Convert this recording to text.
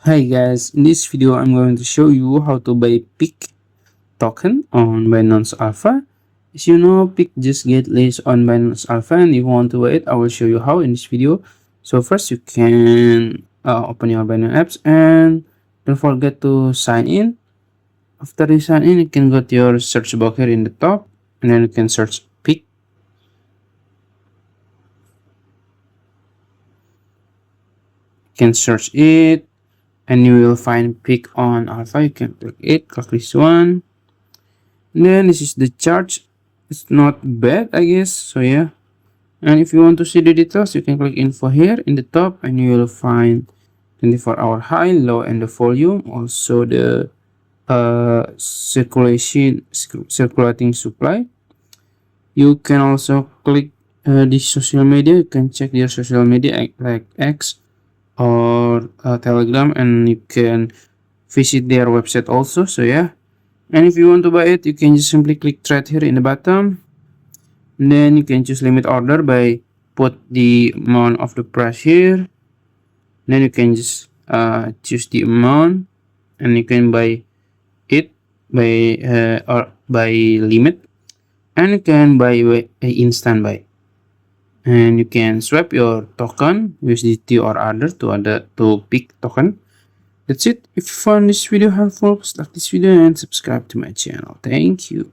Hi guys, in this video I'm going to show you how to buy Peaq token on Binance Alpha. As you know, Peaq just get listed on Binance Alpha, and if you want to buy it, I will show you how in this video. So first you can open your Binance apps and don't forget to sign in. After you sign in, you can go to your search box here in the top, and then you can search Peaq. You can search it and you will find Peaq on Alpha. You can click it, click this one. And then this is the chart. It's not bad, I guess. So yeah. And if you want to see the details, you can click info here in the top and you will find 24-hour high, low, and the volume. Also the circulating supply. You can also click this social media. You can check their social media like X or Telegram, and you can visit their website also. So yeah. And if you want to buy it, you can just simply click trade here in the bottom, and then you can choose limit order by put the amount of the price here. Then you can just choose the amount, and you can buy it by or by limit, and you can buy instant buy, and you can swap your token USDT or other to Peaq token. That's it. If you found this video helpful, please like this video and subscribe to my channel. Thank you.